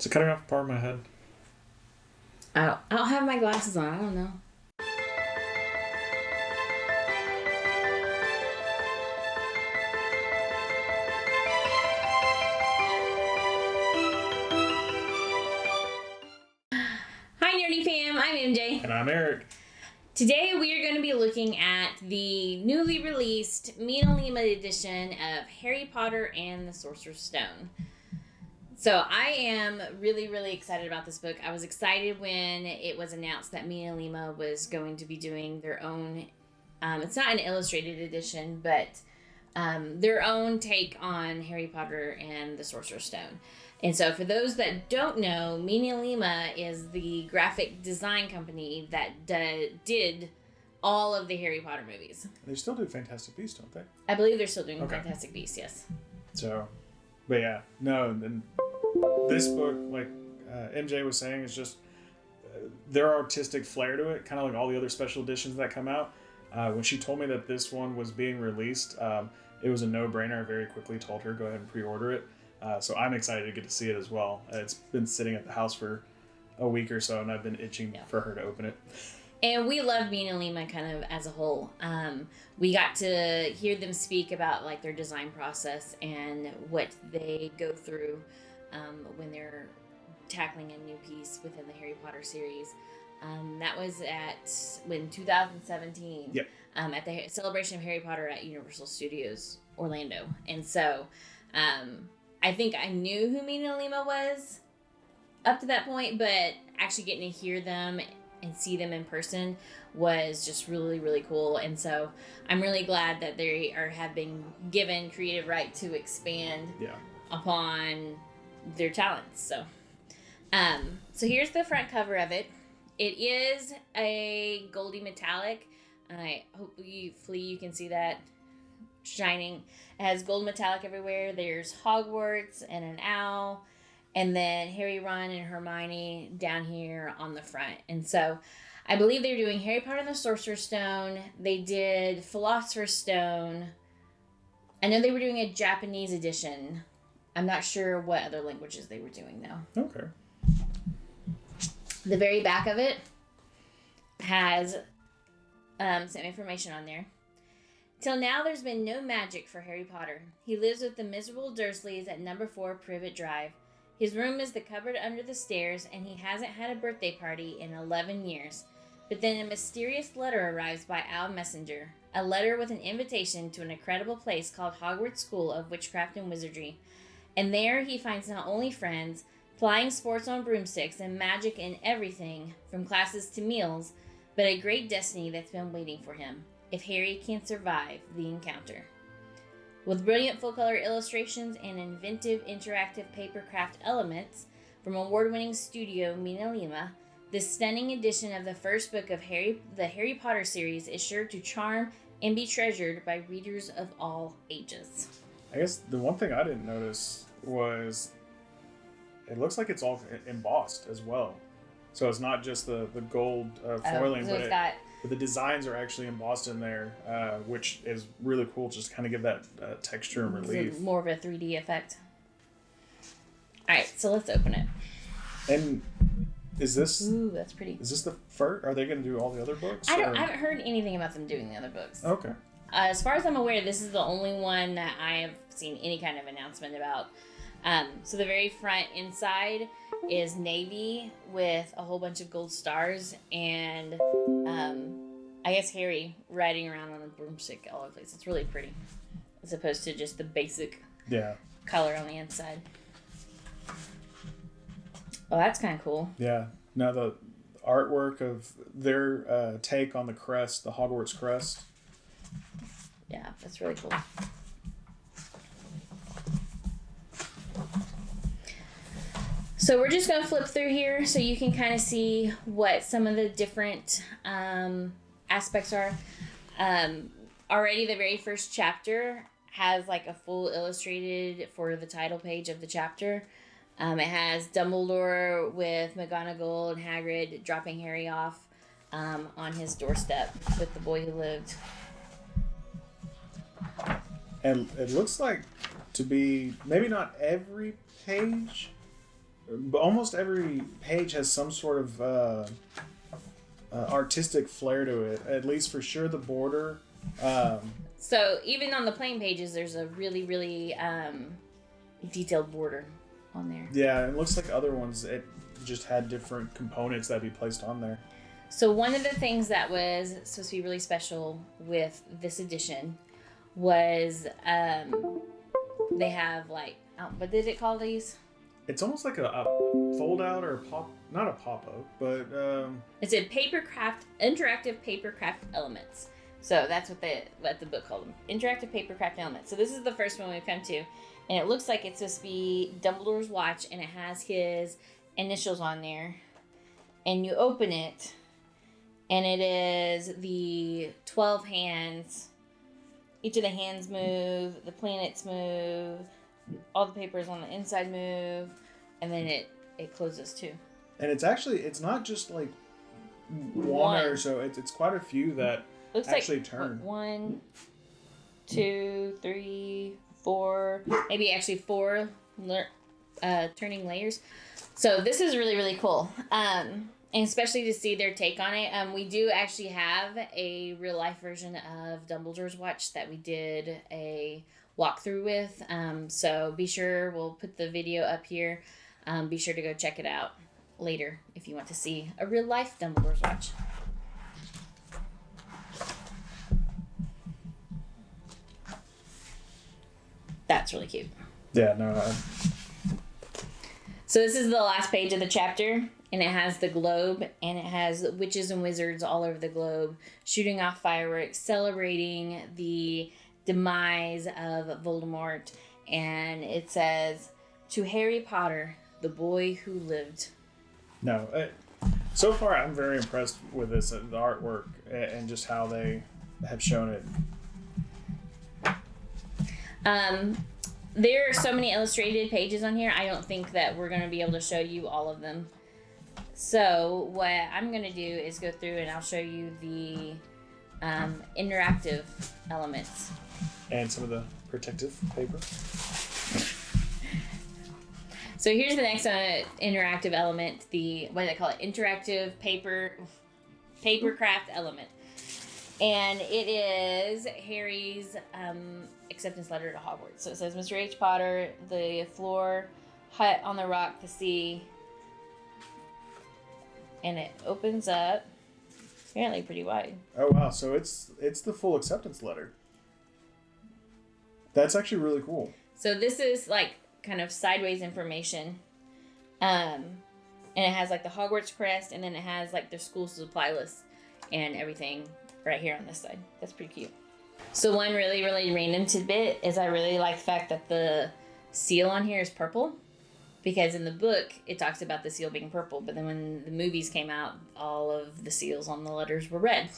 Is it cutting off part of my head? I don't have my glasses on. I don't know. Hi, Nerdy Fam. I'm MJ. And I'm Eric. Today we are going to be looking at the newly released MinaLima edition of Harry Potter and the Sorcerer's Stone. So I am really, really excited about this book. I was excited when it was announced that MinaLima was going to be doing their own, it's not an illustrated edition, but their own take on Harry Potter and the Sorcerer's Stone. And so for those that don't know, MinaLima is the graphic design company that did all of the Harry Potter movies. They still do Fantastic Beasts, don't they? I believe they're still doing Okay. Fantastic Beasts, yes. So, but yeah, no, and this book, like MJ was saying, is just their artistic flair to it, kind of like all the other special editions that come out. When she told me that this one was being released, it was a no-brainer. I very quickly told her, go ahead and pre-order it. So I'm excited to get to see it as well. It's been sitting at the house for a week or so, and I've been itching for her to open it. And we love MinaLima kind of as a whole. We got to hear them speak about like their design process and what they go through when they're tackling a new piece within the Harry Potter series. That was in 2017. Yep. At the celebration of Harry Potter at Universal Studios Orlando. And so I think I knew who MinaLima was up to that point, but actually getting to hear them and see them in person was just really, really cool. And so I'm really glad that they have been given creative right to expand upon their talents. So here's the front cover of it. It is a goldy metallic. Hopefully you can see that shining. It has gold metallic everywhere. There's Hogwarts and an owl, and then Harry, Ron, and Hermione down here on the front. And so I believe they're doing Harry Potter and the Sorcerer's Stone. They did Philosopher's Stone. I know they were doing a Japanese edition. I'm not sure what other languages they were doing though. Okay. The very back of it has some information on there. Till now, there's been no magic for Harry Potter. He lives with the miserable Dursleys at number 4 Privet Drive. His room is the cupboard under the stairs, and he hasn't had a birthday party in 11 years. But then a mysterious letter arrives by Owl Messenger, a letter with an invitation to an incredible place called Hogwarts School of Witchcraft and Wizardry. And there he finds not only friends, flying sports on broomsticks, and magic in everything, from classes to meals, but a great destiny that's been waiting for him, if Harry can survive the encounter. With brilliant full-color illustrations and inventive interactive papercraft elements from award-winning studio MinaLima, this stunning edition of the first book of the Harry Potter series is sure to charm and be treasured by readers of all ages. I guess the one thing I didn't notice was it looks like it's all embossed as well. So it's not just the gold foiling, but the designs are actually embossed in there, which is really cool. Just kind of give that texture and relief. More of a 3D effect. All right, so let's open it. And is this? Ooh, that's pretty. Is this the first? Are they going to do all the other books? I haven't heard anything about them doing the other books. Okay. As far as I'm aware, this is the only one that I have seen any kind of announcement about. So the very front inside is navy with a whole bunch of gold stars and I guess Harry riding around on a broomstick all over the place. It's really pretty as opposed to just the basic color on the inside. Well, that's kind of cool. Yeah. Now the artwork of their take on the crest, the Hogwarts crest. Yeah, that's really cool. So we're just going to flip through here so you can kind of see what some of the different aspects are. Already the very first chapter has like a full illustrated for the title page of the chapter. It has Dumbledore with McGonagall and Hagrid dropping Harry off on his doorstep with the boy who lived. And it looks like to be maybe not every page but almost every page has some sort of artistic flair to it. At least for sure, the border. So even on the plain pages, there's a really, really detailed border on there. Yeah, it looks like other ones, it just had different components that'd be placed on there. So one of the things that was supposed to be really special with this edition was they have like, what did it call these? It's almost like a fold out or a pop, not a pop-up, but it's a interactive papercraft elements. So that's what the book called them, interactive papercraft elements. So this is the first one we've come to, and it looks like it's supposed to be Dumbledore's watch, and it has his initials on there. And you open it, and it is the 12 hands. Each of the hands move, the planets move, all the papers on the inside move, and then it closes too. And it's not just like one or so, it's quite a few that looks actually like, turn. 1, 2, 3, 4, maybe actually 4 turning layers. So this is really, really cool. And especially to see their take on it. We do actually have a real life version of Dumbledore's watch that we did a walkthrough with. So be sure, we'll put the video up here. Be sure to go check it out later if you want to see a real life Dumbledore's watch. That's really cute. Yeah, no. So this is the last page of the chapter, and it has the globe, and it has witches and wizards all over the globe shooting off fireworks, celebrating the demise of Voldemort, and it says, "To Harry Potter, the boy who lived." No, so far I'm very impressed with this, the artwork, and just how they have shown it. There are so many illustrated pages on here, I don't think that we're going to be able to show you all of them. So what I'm going to do is go through and I'll show you the interactive elements. And some of the protective paper. So here's the next interactive element, what do they call it? Interactive papercraft element. And it is Harry's acceptance letter to Hogwarts. So it says, "Mr. H. Potter, the floor, hut on the rock, the sea." And it opens up apparently pretty wide. Oh wow, so it's the full acceptance letter. That's actually really cool. So this is like kind of sideways information. And it has like the Hogwarts crest, and then it has like their school supply list and everything right here on this side. That's pretty cute. So one really, really random tidbit is I really like the fact that the seal on here is purple, because in the book it talks about the seal being purple, but then when the movies came out, all of the seals on the letters were red.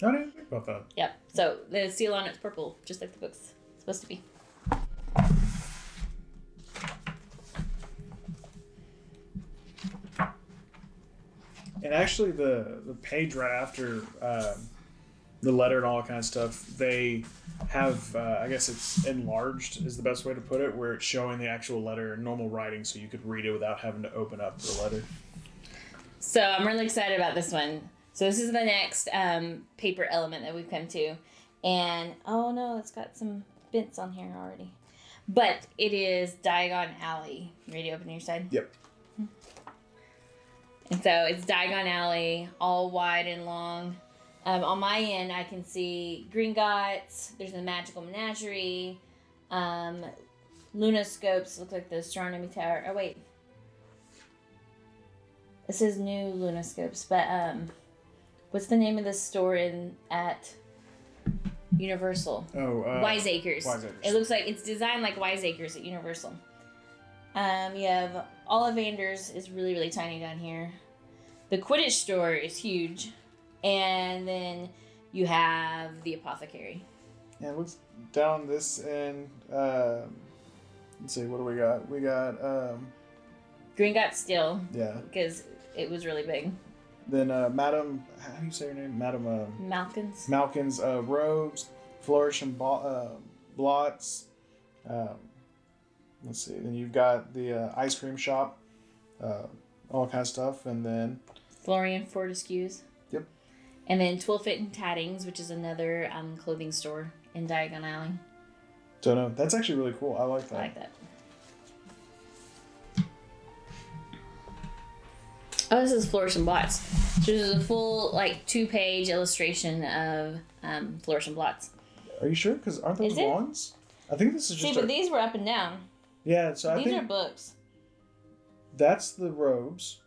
I didn't think about that. Yep. So the seal on it's purple, just like the book's supposed to be. And actually, the page right after the letter and all that kind of stuff, they have, I guess it's enlarged is the best way to put it, where it's showing the actual letter in normal writing, so you could read it without having to open up the letter. So I'm really excited about this one. So this is the next paper element that we've come to. And, oh no, it's got some bits on here already. But it is Diagon Alley. You ready to open your side? Yep. And so it's Diagon Alley, all wide and long. On my end, I can see Gringotts. There's the Magical Menagerie. Lunascopes look like the astronomy tower. Oh, wait. It says new Lunascopes, but what's the name of the store at Universal? Oh, Wiseacres. Wiseacres. It looks like it's designed like Wiseacres at Universal. You have Ollivanders is really, really tiny down here. The Quidditch store is huge. And then you have the Apothecary. Yeah, it looks down this end. Let's see, what do we got? We got Gringotts still. Yeah. Because it was really big. Then Madam, how do you say her name? Madam Malkin's. Malkin's robes, Flourish and Blots. Let's see. Then you've got the ice cream shop. all kind of stuff, and then Florian Fortescue's. Yep. And then Twill Fit and Tattings, which is another clothing store in Diagon Alley. Don't know. That's actually really cool. I like that. I like that. Oh, this is Flourish and Blots. So this is a full 2-page illustration of Flourish and Blots. Are you sure? Because aren't those wands? I think this is just. See, but these were up and down. Yeah, so these are books. That's the robes.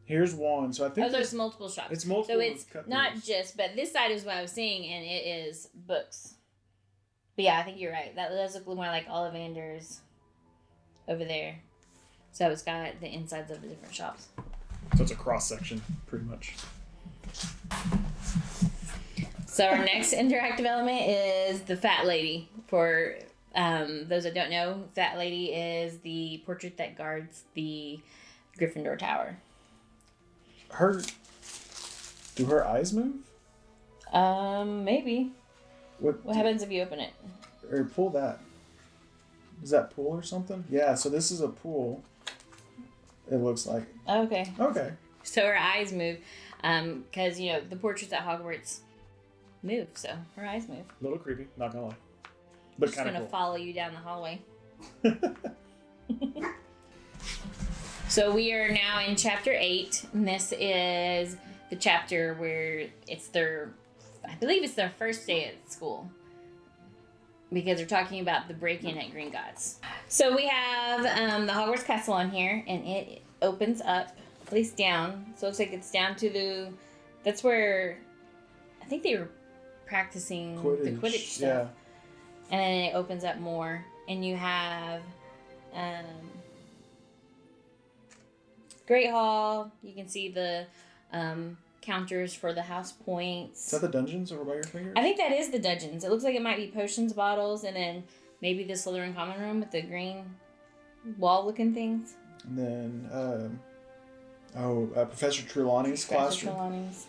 Here's wands. So I think oh, there's multiple shops. It's multiple. So it's not just, but this side is what I was seeing, and it is books. But yeah, I think you're right. That does look more like Ollivander's over there. So it's got the insides of the different shops. So it's a cross section, pretty much. So our next interactive element is the Fat Lady. For those that don't know, Fat Lady is the portrait that guards the Gryffindor Tower. Do her eyes move? Maybe. What happens if you open it? Or pull that. Is that pool or something? Yeah, so this is a pool. It looks like. Okay. Okay. So her eyes move. Because, the portraits at Hogwarts move, so her eyes move. A little creepy, not gonna lie. But kind of cool. She's gonna follow you down the hallway. So we are now in chapter 8, and this is the chapter where I believe it's their first day at school. Because they're talking about the break-in at Gringotts. So we have the Hogwarts Castle on here, and it opens up, at least down. So it looks like it's down to that's where, I think they were practicing the Quidditch stuff. Yeah. And then it opens up more, and you have Great Hall. You can see the counters for the house points. Is that the dungeons over by your fingers? I think that is the dungeons. It looks like it might be potions bottles, and then maybe the Slytherin common room with the green wall-looking things. And then, Professor Trelawney's classroom. Trelawney's.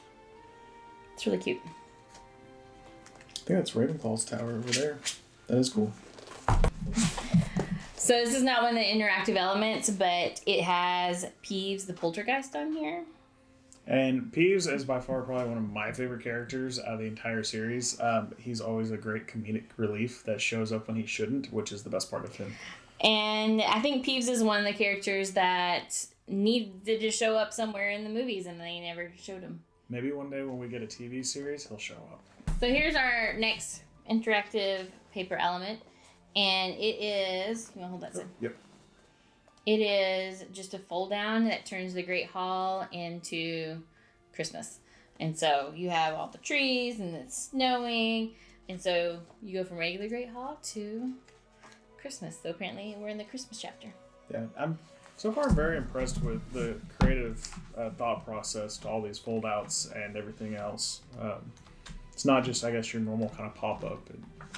It's really cute. I think that's Ravenclaw's tower over there. That is cool. So this is not one of the interactive elements, but it has Peeves the Poltergeist on here. And Peeves is by far probably one of my favorite characters out of the entire series. He's always a great comedic relief that shows up when he shouldn't, which is the best part of him. And I think Peeves is one of the characters that needed to show up somewhere in the movies, and they never showed him. Maybe one day when we get a TV series, he'll show up. So here's our next interactive paper element, and it is... You want to hold that side? Yep. It is just a fold down that turns the Great Hall into Christmas. And so you have all the trees and it's snowing. And so you go from regular Great Hall to Christmas. So apparently we're in the Christmas chapter. Yeah, I'm so far very impressed with the creative thought process to all these fold outs and everything else. It's not just, I guess, your normal kind of pop up,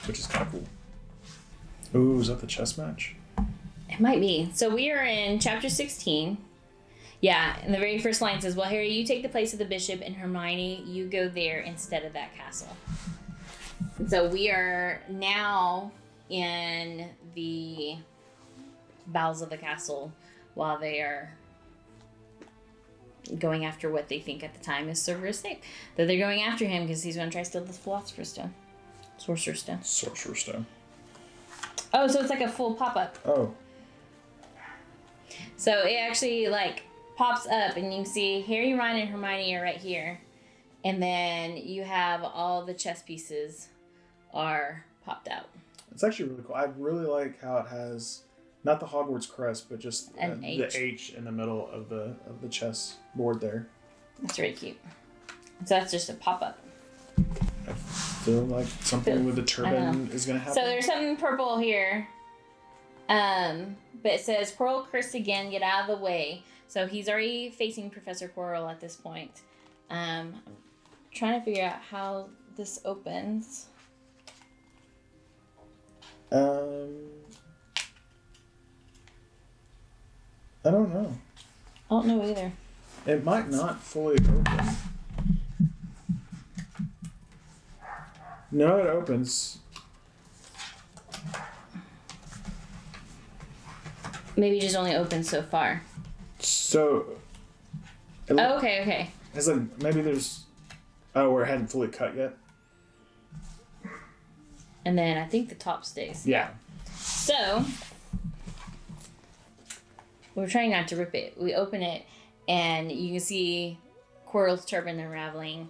which is kind of cool. Ooh, is that the chess match? It might be. So we are in chapter 16. Yeah, and the very first line says, well, Harry, you take the place of the bishop, and Hermione, you go there instead of that castle. And so we are now in the bowels of the castle while they are going after what they think at the time is Severus Snape. Though they're going after him because he's going to try to steal the Philosopher's Stone. Sorcerer's Stone. Sorcerer's Stone. Oh, so it's like a full pop-up. Oh. So it actually pops up, and you can see Harry, Ron, and Hermione are right here, and then you have all the chess pieces are popped out. It's actually really cool. I really like how it has not the Hogwarts crest, but just the H in the middle of the chess board there. That's very cute. So that's just a pop-up. I feel like something with the turban is going to happen. So there's something purple here. But it says, Quirrell cursed again, get out of the way. So he's already facing Professor Quirrell at this point. I'm trying to figure out how this opens. I don't know. I don't know either. It might not fully open. No, it opens. Maybe just only opens so far. So. Okay. It's like maybe there's. Oh, where it hadn't fully cut yet. And then I think the top stays. Yeah. So we're trying not to rip it. We open it, and you can see Quirrell's turban unraveling,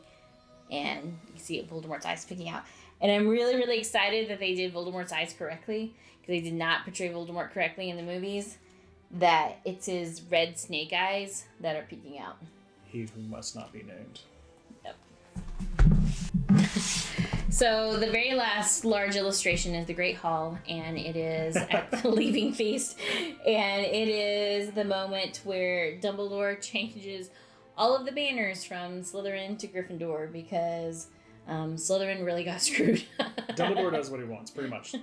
and you see Voldemort's eyes picking out. And I'm really, really excited that they did Voldemort's eyes correctly, because they did not portray Voldemort correctly in the movies. That it's his red snake eyes that are peeking out. He who must not be named. Yep. So the very last large illustration is the Great Hall, and it is at the Leaving Feast, and it is the moment where Dumbledore changes all of the banners from Slytherin to Gryffindor, because Slytherin really got screwed. Dumbledore does what he wants, pretty much.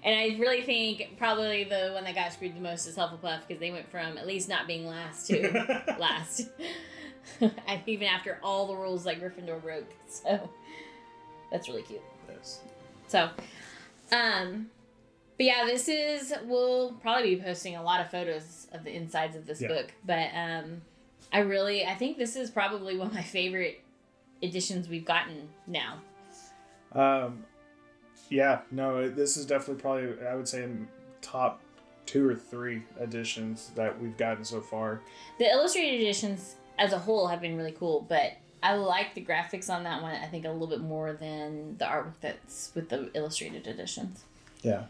And I really think probably the one that got screwed the most is Hufflepuff, because they went from at least not being last to last. Even after all the rules that Gryffindor broke. So that's really cute. Yes. So, but yeah, we'll probably be posting a lot of photos of the insides of this book. But I think this is probably one of my favorite editions we've gotten now. Yeah, no, this is definitely probably, I would say, in top 2 or 3 editions that we've gotten so far. The illustrated editions as a whole have been really cool, but I like the graphics on that one, I think, a little bit more than the artwork that's with the illustrated editions. Yeah.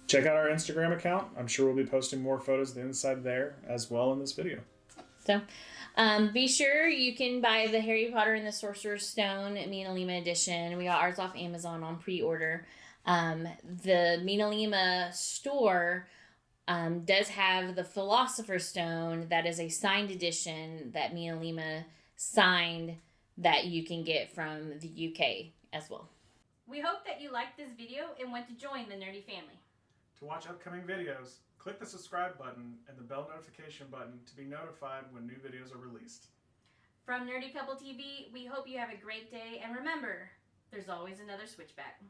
Check out our Instagram account. I'm sure we'll be posting more photos of the inside there as well in this video. So, be sure you can buy the Harry Potter and the Sorcerer's Stone MinaLima edition. We got ours off Amazon on pre-order. The MinaLima store does have the Philosopher's Stone. That is a signed edition that MinaLima signed that you can get from the UK as well. We hope that you liked this video and want to join the nerdy family. To watch upcoming videos, click the subscribe button and the bell notification button to be notified when new videos are released. From Nerdy Couple TV, we hope you have a great day, and remember, there's always another switchback.